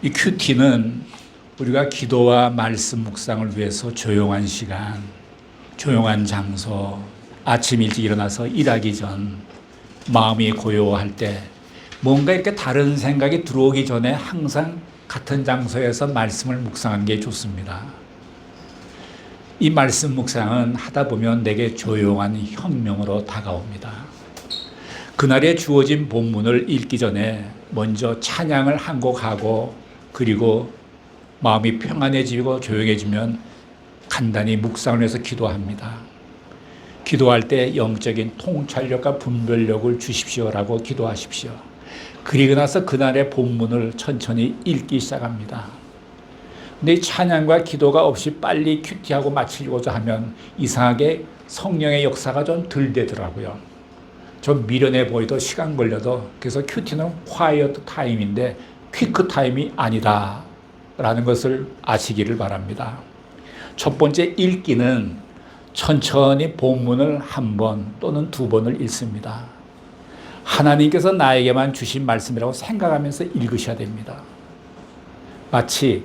이 큐티는 우리가 기도와 말씀 묵상을 위해서 조용한 시간, 조용한 장소, 아침 일찍 일어나서 일하기 전, 마음이 고요할 때 뭔가 이렇게 다른 생각이 들어오기 전에 항상 같은 장소에서 말씀을 묵상하는 게 좋습니다. 이 말씀 묵상은 하다 보면 내게 조용한 혁명으로 다가옵니다. 그날에 주어진 본문을 읽기 전에 먼저 찬양을 한 곡 하고 그리고 마음이 평안해지고 조용해지면 간단히 묵상을 해서 기도합니다. 기도할 때 영적인 통찰력과 분별력을 주십시오라고 기도하십시오. 그리고 나서 그날의 본문을 천천히 읽기 시작합니다. 근데 이 찬양과 기도가 없이 빨리 큐티하고 마치려고자 하면 이상하게 성령의 역사가 좀 덜 되더라고요. 좀 미련해 보이도 시간 걸려도. 그래서 큐티는 quiet 타임인데 퀴크 타임이 아니다 라는 것을 아시기를 바랍니다. 첫 번째 읽기는 천천히 본문을 한 번 또는 두 번을 읽습니다. 하나님께서 나에게만 주신 말씀이라고 생각하면서 읽으셔야 됩니다. 마치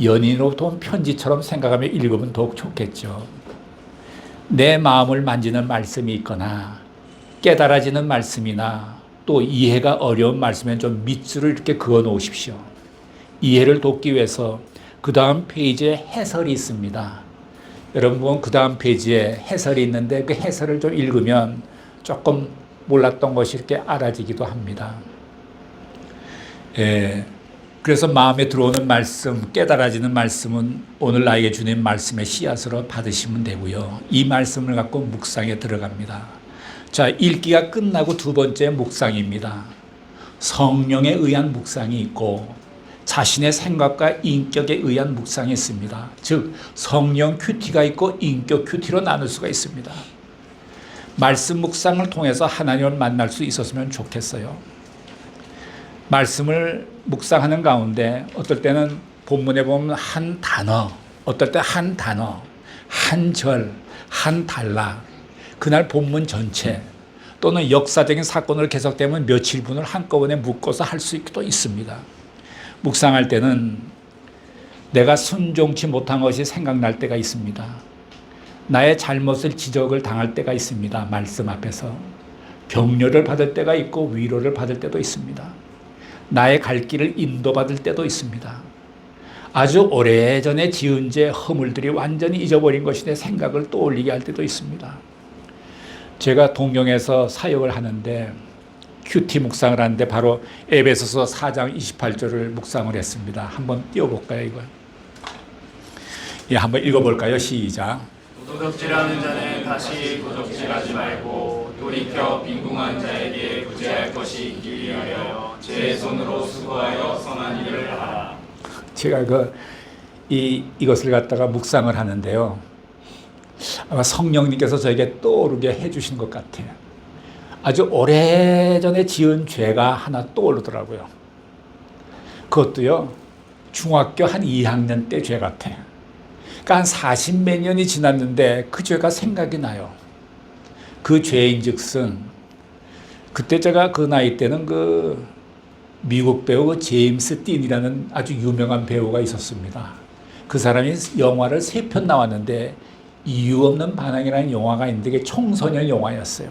연인으로부터 온 편지처럼 생각하며 읽으면 더욱 좋겠죠. 내 마음을 만지는 말씀이 있거나 깨달아지는 말씀이나 또 이해가 어려운 말씀에 좀 밑줄을 이렇게 그어 놓으십시오. 이해를 돕기 위해서 그 다음 페이지에 해설이 있습니다. 여러분 그 다음 페이지에 해설이 있는데 그 해설을 좀 읽으면 조금 몰랐던 것이 이렇게 알아지기도 합니다. 그래서 마음에 들어오는 말씀, 깨달아지는 말씀은 오늘 나에게 주는 말씀의 씨앗으로 받으시면 되고요. 이 말씀을 갖고 묵상에 들어갑니다. 자, 읽기가 끝나고 두 번째 묵상입니다. 성령에 의한 묵상이 있고 자신의 생각과 인격에 의한 묵상이 있습니다. 즉 성령 큐티가 있고 인격 큐티로 나눌 수가 있습니다. 말씀 묵상을 통해서 하나님을 만날 수 있었으면 좋겠어요. 말씀을 묵상하는 가운데 어떨 때는 본문에 보면 한 단어, 어떨 때 한 단어, 한 절, 한 단락, 그날 본문 전체 또는 역사적인 사건으로 계속되면 며칠 분을 한꺼번에 묶어서 할 수도 있습니다. 묵상할 때는 내가 순종치 못한 것이 생각날 때가 있습니다. 나의 잘못을 지적을 당할 때가 있습니다. 말씀 앞에서 격려를 받을 때가 있고 위로를 받을 때도 있습니다. 나의 갈 길을 인도받을 때도 있습니다. 아주 오래전에 지은 죄 허물들이 완전히 잊어버린 것이 내 생각을 떠올리게 할 때도 있습니다. 제가 동경에서 사역을 하는데 큐티 묵상을 하는데 바로 에베소서 4장 28절을 묵상을 했습니다. 한번 띄워볼까요 이걸? 예, 한번 읽어볼까요? 시작. 도적질하는 자는 다시 도적질하지 말고 돌이켜 빈궁한 자에게 구제할 것이 있기 위하여 제 손으로 수고하여 선한 일을 하라. 제가 이것을 갖다가 묵상을 하는데요. 아마 성령님께서 저에게 떠오르게 해주신 것 같아요. 아주 오래전에 지은 죄가 하나 떠오르더라고요. 그것도요, 중학교 한 2학년 때 죄 같아요. 그러니까 한 40몇 년이 지났는데 그 죄가 생각이 나요. 그 죄인 즉슨, 그때 제가 그 나이 때는 그 미국 배우 제임스 딘이라는 아주 유명한 배우가 있었습니다. 그 사람이 영화를 3편 나왔는데 이유 없는 반항이라는 영화가 있는데 그게 청소년 영화였어요.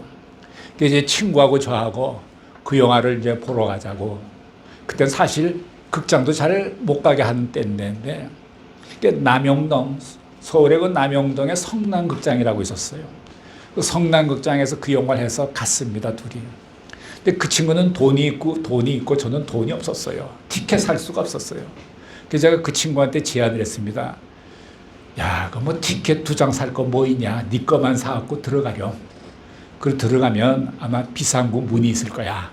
그래서 이제 친구하고 저하고 그 영화를 이제 보러 가자고. 그때 사실 극장도 잘 못 가게 하는 때인데, 남영동, 서울의 그 남영동에 성남극장이라고 있었어요. 그 성남극장에서 그 영화를 해서 갔습니다, 둘이. 근데 그 친구는 돈이 있고 저는 돈이 없었어요. 티켓 살 수가 없었어요. 그래서 제가 그 친구한테 제안을 했습니다. 야, 그 뭐 티켓 2장 살 거 뭐 있냐? 네 거만 사갖고 들어가렴. 그리고 들어가면 아마 비상구 문이 있을 거야.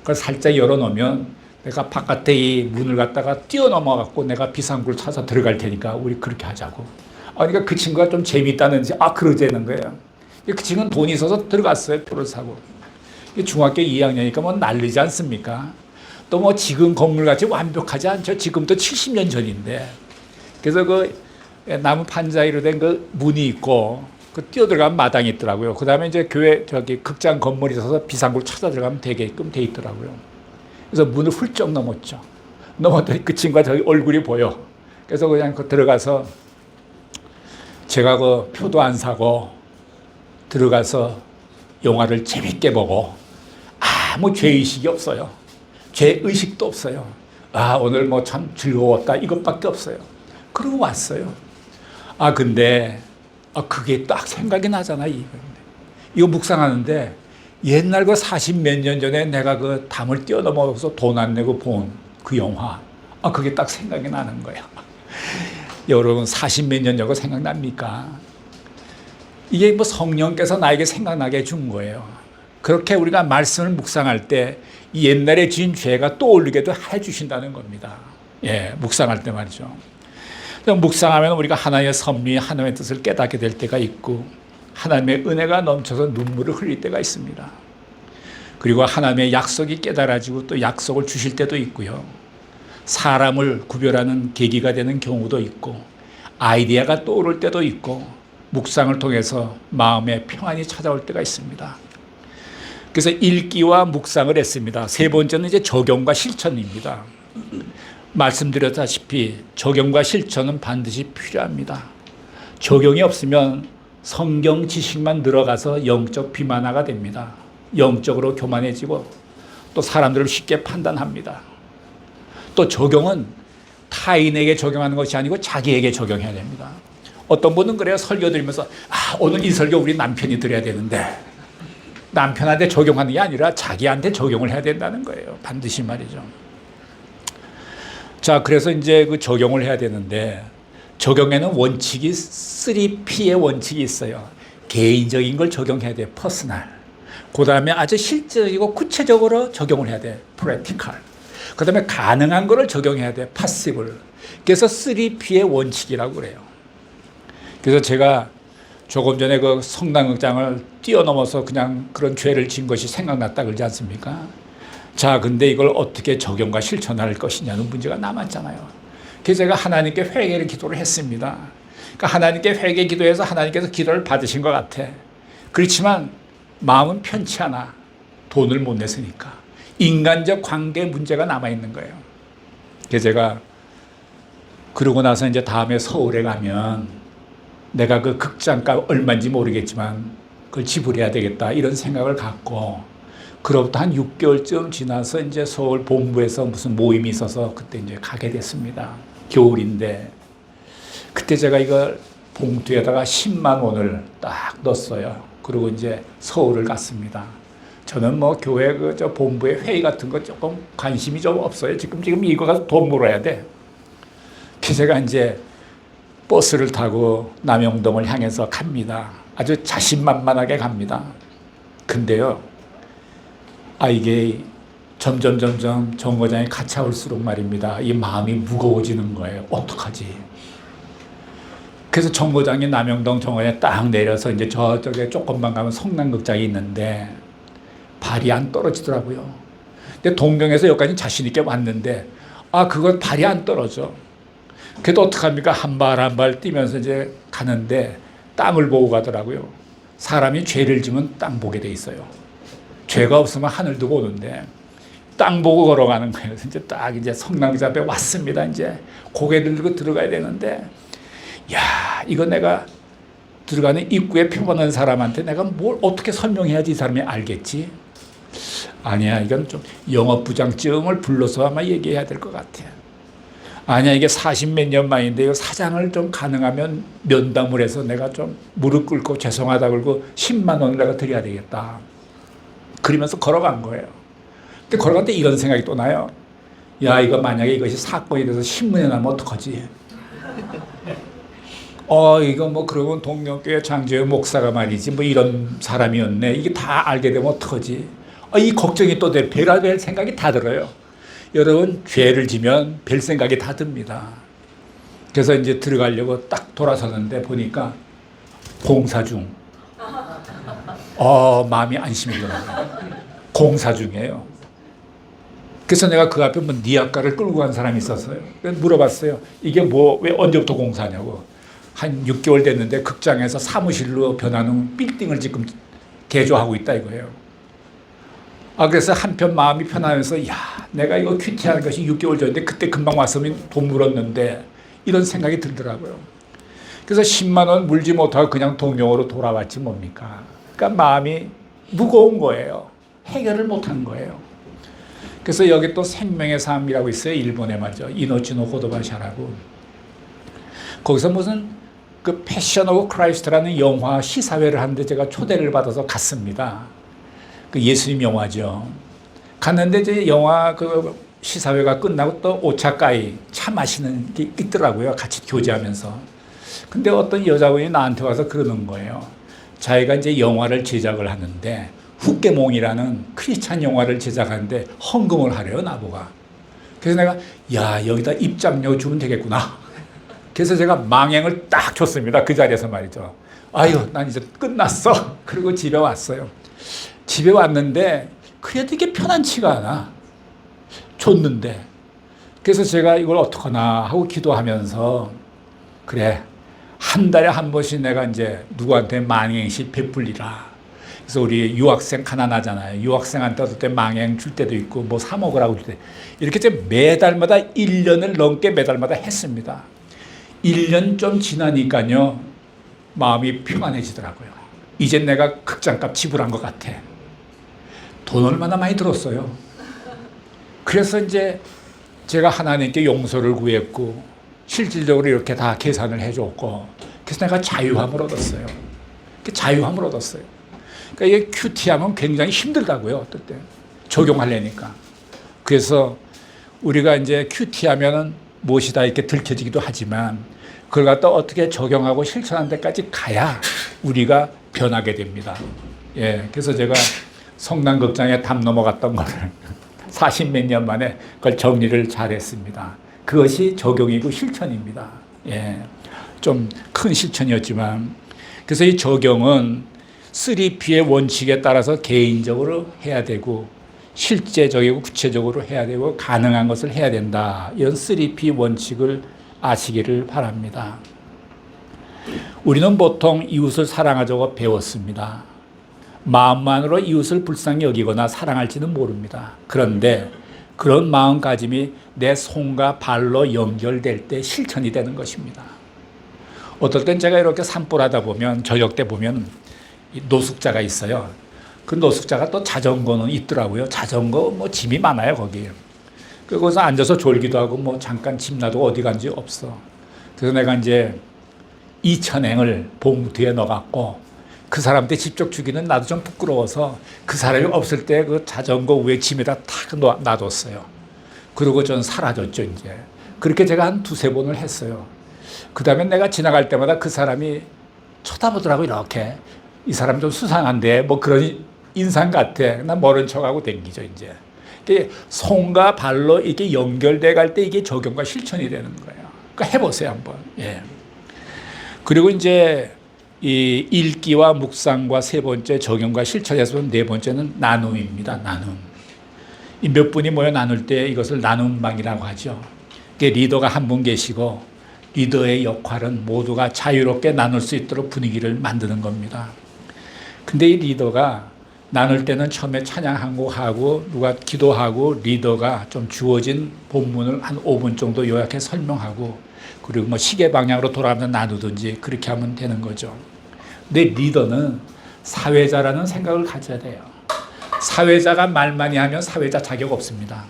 그걸 살짝 열어놓으면 내가 바깥에 이 문을 갖다가 뛰어넘어갖고 내가 비상구를 찾아 들어갈 테니까 우리 그렇게 하자고. 그러니까 그 친구가 좀 재미있다는지 그러자는 거예요. 그 친구는 돈이 있어서 들어갔어요. 표를 사고. 중학교 2학년이니까 뭐 난리지 않습니까? 또 뭐 지금 건물같이 완벽하지 않죠. 지금도 70년 전인데. 그래서 그 나무 판자위로 된 그 문이 있고 그 뛰어들어가면 마당이 있더라고요. 그 다음에 이제 교회 극장 건물이 있어서 비상구를 찾아 들어가면 되게끔 돼 있더라고요. 그래서 문을 훌쩍 넘었죠. 넘어더니 그 친구가 저기 얼굴이 보여. 그래서 그냥 그 들어가서 제가 그 표도 안 사고 들어가서 영화를 재밌게 보고 아무 죄의식이 없어요. 죄의식도 없어요. 아, 오늘 뭐 참 즐거웠다 이것밖에 없어요. 그러고 왔어요. 아, 근데 그게 딱 생각이 나잖아. 이거 묵상하는데 옛날 그 40몇 년 전에 내가 그 담을 뛰어넘어서 돈 안 내고 본 그 영화, 그게 딱 생각이 나는 거야. 여러분 40몇 년 전거 생각납니까? 이게 뭐 성령께서 나에게 생각나게 해준 거예요. 그렇게 우리가 말씀을 묵상할 때 이 옛날에 지은 죄가 떠올리게도 해주신다는 겁니다. 예, 묵상할 때 말이죠. 묵상하면 우리가 하나님의 섭리, 하나님의 뜻을 깨닫게 될 때가 있고 하나님의 은혜가 넘쳐서 눈물을 흘릴 때가 있습니다. 그리고 하나님의 약속이 깨달아지고 또 약속을 주실 때도 있고요. 사람을 구별하는 계기가 되는 경우도 있고 아이디어가 떠오를 때도 있고 묵상을 통해서 마음에 평안이 찾아올 때가 있습니다. 그래서 읽기와 묵상을 했습니다. 세 번째는 이제 적용과 실천입니다. 말씀드렸다시피 적용과 실천은 반드시 필요합니다. 적용이 없으면 성경 지식만 늘어가서 영적 비만화가 됩니다. 영적으로 교만해지고 또 사람들을 쉽게 판단합니다. 또 적용은 타인에게 적용하는 것이 아니고 자기에게 적용해야 됩니다. 어떤 분은 그래요. 설교 드리면서 오늘 이 설교 우리 남편이 들어야 되는데 남편한테 적용하는 게 아니라 자기한테 적용을 해야 된다는 거예요. 반드시 말이죠. 자, 그래서 이제 그 적용을 해야 되는데 적용에는 원칙이 3P의 원칙이 있어요. 개인적인 걸 적용해야 돼. 퍼스널. 그 다음에 아주 실질적이고 구체적으로 적용을 해야 돼. 프랙티컬. 그 다음에 가능한 거를 적용해야 돼. 파시블. 그래서 3P의 원칙이라고 그래요. 그래서 제가 조금 전에 그 성당극장을 뛰어넘어서 그냥 그런 죄를 지은 것이 생각났다 그러지 않습니까? 자, 근데 이걸 어떻게 적용과 실천할 것이냐는 문제가 남았잖아요. 그래서 제가 하나님께 회개를 기도를 했습니다. 그러니까 하나님께 회개 기도해서 하나님께서 기도를 받으신 것 같아. 그렇지만 마음은 편치 않아. 돈을 못 냈으니까. 인간적 관계 문제가 남아있는 거예요. 그래서 제가 그러고 나서 이제 다음에 서울에 가면 내가 그 극장가 얼마인지 모르겠지만 그걸 지불해야 되겠다 이런 생각을 갖고 그로부터 한 6개월쯤 지나서 이제 서울 본부에서 무슨 모임이 있어서 그때 이제 가게 됐습니다. 겨울인데 그때 제가 이걸 봉투에다가 10만 원을 딱 넣었어요. 그리고 이제 서울을 갔습니다. 저는 뭐 교회 저 본부의 회의 같은 거 조금 관심이 좀 없어요. 지금 이거 가서 돈 벌어야 돼. 그래서 제가 이제 버스를 타고 남영동을 향해서 갑니다. 아주 자신만만하게 갑니다. 근데요, 이게 점점 정거장에 갇혀올수록 말입니다. 이 마음이 무거워지는 거예요. 어떡하지? 그래서 정거장이 남영동 정거장에 딱 내려서 이제 저쪽에 조금만 가면 성남극장이 있는데 발이 안 떨어지더라고요. 근데 동경에서 여기까지 자신 있게 왔는데 그건 발이 안 떨어져. 그래도 어떡합니까? 한 발 한 발 뛰면서 이제 가는데 땅을 보고 가더라고요. 사람이 죄를 지면 땅 보게 돼 있어요. 죄가 없으면 하늘도 보는데 땅 보고 걸어가는 거예요. 이제 딱 이제 성남극장 앞에 왔습니다. 이제 고개 들고 들어가야 되는데 이거 내가 들어가는 입구에 표본한 사람한테 내가 뭘 어떻게 설명해야지 이 사람이 알겠지? 아니야, 이건 좀 영업부장증을 불러서 아마 얘기해야 될 것 같아. 아니야, 이게 40몇 년 만인데 사장을 좀 가능하면 면담을 해서 내가 좀 무릎 꿇고 죄송하다 그러고 10만 원을 내가 드려야 되겠다. 그러면서 걸어간 거예요. 근데 걸어갈 때 이런 생각이 또 나요. 이거 만약에 이것이 사건이 돼서 신문에 나면 어떡하지? 이거 뭐 그러면 동명교회 장제의 목사가 말이지 뭐 이런 사람이었네. 이게 다 알게 되면 어떡하지? 이 걱정이 또 돼. 별의별 생각이 다 들어요. 여러분, 죄를 지면 별 생각이 다 듭니다. 그래서 이제 들어가려고 딱 돌아서는데 보니까 공사 중. 마음이 안심이 들어요. 공사 중이에요. 그래서 내가 그 앞에 뭐 니아까를 끌고 간 사람이 있었어요. 그래서 물어봤어요. 이게 왜 언제부터 공사냐고. 한 6개월 됐는데 극장에서 사무실로 변하는 빌딩을 지금 개조하고 있다 이거예요. 그래서 한편 마음이 편하면서 내가 이거 큐티하는 것이 6개월 전인데 그때 금방 왔으면 돈 물었는데 이런 생각이 들더라고요. 그래서 10만 원 물지 못하고 그냥 동용으로 돌아왔지 뭡니까. 그러니까 마음이 무거운 거예요. 해결을 못한 거예요. 그래서 여기 또 생명의 삶이라고 있어요. 일본에 말이죠. 이노치노 고도바샤라고. 거기서 무슨 그 패션 오브 크라이스트라는 영화 시사회를 하는데 제가 초대를 받아서 갔습니다. 그 예수님 영화죠. 갔는데 이제 영화 그 시사회가 끝나고 또 오차까이 차 마시는 게 있더라고요. 같이 교제하면서. 근데 어떤 여자분이 나한테 와서 그러는 거예요. 자기가 이제 영화를 제작을 하는데 후케몽이라는 크리스찬 영화를 제작하는데 헌금을 하래요, 나보고. 그래서 내가 야, 여기다 입장료 주면 되겠구나. 그래서 제가 망행을 딱 줬습니다. 그 자리에서 말이죠. 아유, 난 이제 끝났어. 그리고 집에 왔어요. 집에 왔는데 그래도 이게 편안치가 않아. 줬는데. 그래서 제가 이걸 어떡하나 하고 기도하면서 그래, 한 달에 한 번씩 내가 이제 누구한테 망행시 베풀리라. 그래서 우리 유학생 가난하잖아요. 유학생한테 어떨 때 망행 줄 때도 있고 뭐 사 먹으라고 줄 때. 이렇게 이제 매달마다 1년을 넘게 매달마다 했습니다. 1년 좀 지나니까요. 마음이 평안해지더라고요. 이제 내가 극장값 지불한 것 같아. 돈 얼마나 많이 들었어요. 그래서 이제 제가 하나님께 용서를 구했고 실질적으로 이렇게 다 계산을 해줬고 그래서 내가 자유함을 얻었어요. 자유함을 얻었어요. 그러니까 이게 큐티하면 굉장히 힘들다고요. 어떨 때 적용하려니까. 그래서 우리가 이제 큐티하면은 무엇이다 이렇게 들켜지기도 하지만 그걸 갖다 어떻게 적용하고 실천하는 데까지 가야 우리가 변하게 됩니다. 예, 그래서 제가 성남극장에 담 넘어갔던 거를 40몇 년 만에 그걸 정리를 잘했습니다. 그것이 적용이고 실천입니다. 예, 좀 큰 실천이었지만 그래서 이 적용은 3P의 원칙에 따라서 개인적으로 해야 되고 실제적이고 구체적으로 해야 되고 가능한 것을 해야 된다. 이런 3P 원칙을 아시기를 바랍니다. 우리는 보통 이웃을 사랑하자고 배웠습니다. 마음만으로 이웃을 불쌍히 여기거나 사랑할지는 모릅니다. 그런데 그런 마음가짐이 내 손과 발로 연결될 때 실천이 되는 것입니다. 어떨 땐 제가 이렇게 산불 하다 보면 저녁 때 보면 노숙자가 있어요. 그 노숙자가 또 자전거는 있더라고요. 자전거 뭐 짐이 많아요, 거기. 거기서 앉아서 졸기도 하고 뭐 잠깐 짐 놔두고 어디 간지 없어. 그래서 내가 이제 2,000엔을 봉투에 넣어갖고 그 사람한테 직접 주기는 나도 좀 부끄러워서 그 사람이 없을 때 그 자전거 위에 짐에다 탁 놔뒀어요. 그리고 전 사라졌죠, 이제. 그렇게 제가 한 2-3번을 했어요. 그 다음에 내가 지나갈 때마다 그 사람이 쳐다보더라고, 이렇게. 이 사람 좀 수상한데, 뭐 그런 인상 같아. 난 모른 척하고 댕기죠, 이제. 손과 발로 이렇게 연결돼 갈 때 이게 적용과 실천이 되는 거예요. 그러니까 해보세요, 한번. 예. 그리고 이제 이 읽기와 묵상과 3번째 적용과 실천에서 4번째는 나눔입니다. 나눔. 이 몇 분이 모여 나눌 때 이것을 나눔방이라고 하죠. 리더가 한 분 계시고 리더의 역할은 모두가 자유롭게 나눌 수 있도록 분위기를 만드는 겁니다. 근데 이 리더가 나눌 때는 처음에 찬양 한 곡 하고 누가 기도하고 리더가 좀 주어진 본문을 한 5분 정도 요약해 설명하고 그리고 뭐 시계 방향으로 돌아가면서 나누든지 그렇게 하면 되는 거죠. 근데 리더는 사회자라는 생각을 가져야 돼요. 사회자가 말 많이 하면 사회자 자격 없습니다.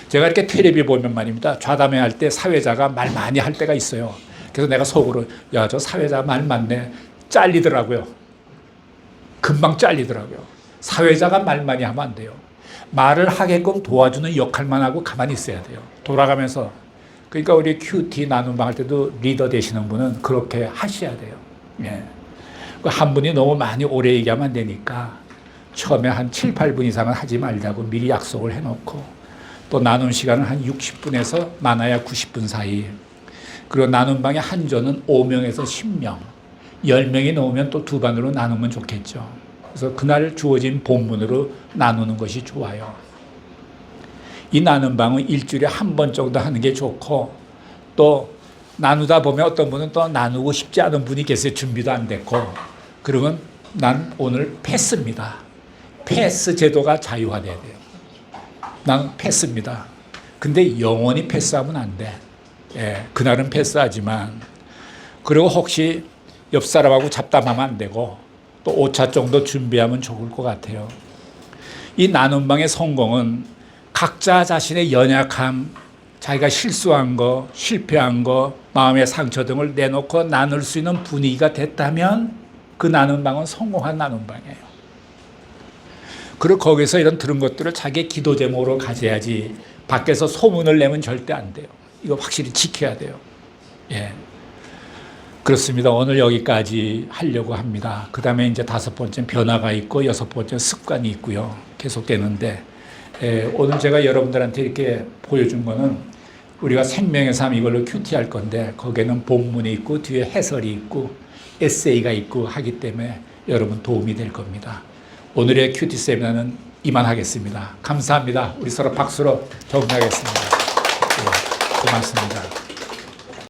제가 이렇게 텔레비 보면 말입니다. 좌담회 할 때 사회자가 말 많이 할 때가 있어요. 그래서 내가 속으로 야, 저 사회자 말 많네. 잘리더라고요. 금방 잘리더라고요. 사회자가 말 많이 하면 안 돼요. 말을 하게끔 도와주는 역할만 하고 가만히 있어야 돼요. 돌아가면서. 그러니까 우리 큐티 나눔방 할 때도 리더 되시는 분은 그렇게 하셔야 돼요. 예. 한 분이 너무 많이 오래 얘기하면 안 되니까 처음에 한 7-8분 이상은 하지 말자고 미리 약속을 해놓고 또 나눈 시간은 한 60분에서 많아야 90분 사이. 그리고 나눔 방의 한조는 5명에서 10명. 10명이 넘으면 또 2반으로 나누면 좋겠죠. 그래서 그날 주어진 본문으로 나누는 것이 좋아요. 이 나눔 방은 일주일에 한 번 정도 하는 게 좋고 또 나누다 보면 어떤 분은 또 나누고 싶지 않은 분이 계세요. 준비도 안 됐고. 그러면 난 오늘 패스입니다. 패스 제도가 자유화돼야 돼요. 난 패스입니다. 근데 영원히 패스하면 안 돼. 예, 그날은 패스하지만, 그리고 혹시 옆 사람하고 잡담하면 안 되고 또 5차 정도 준비하면 좋을 것 같아요. 이 나눔 방의 성공은 각자 자신의 연약함, 자기가 실수한 거, 실패한 거, 마음의 상처 등을 내놓고 나눌 수 있는 분위기가 됐다면 그 나눔 방은 성공한 나눔 방이에요. 그리고 거기서 이런 들은 것들을 자기의 기도 제목으로 가져야지 밖에서 소문을 내면 절대 안 돼요. 이거 확실히 지켜야 돼요. 예. 그렇습니다. 오늘 여기까지 하려고 합니다. 그 다음에 이제 5번째 변화가 있고 6번째 습관이 있고요. 계속되는데, 오늘 제가 여러분들한테 이렇게 보여준 거는 우리가 생명의 삶 이걸로 큐티할 건데 거기에는 본문이 있고 뒤에 해설이 있고 에세이가 있고 하기 때문에 여러분 도움이 될 겁니다. 오늘의 큐티 세미나는 이만하겠습니다. 감사합니다. 우리 서로 박수로 정리하겠습니다. 네, 고맙습니다.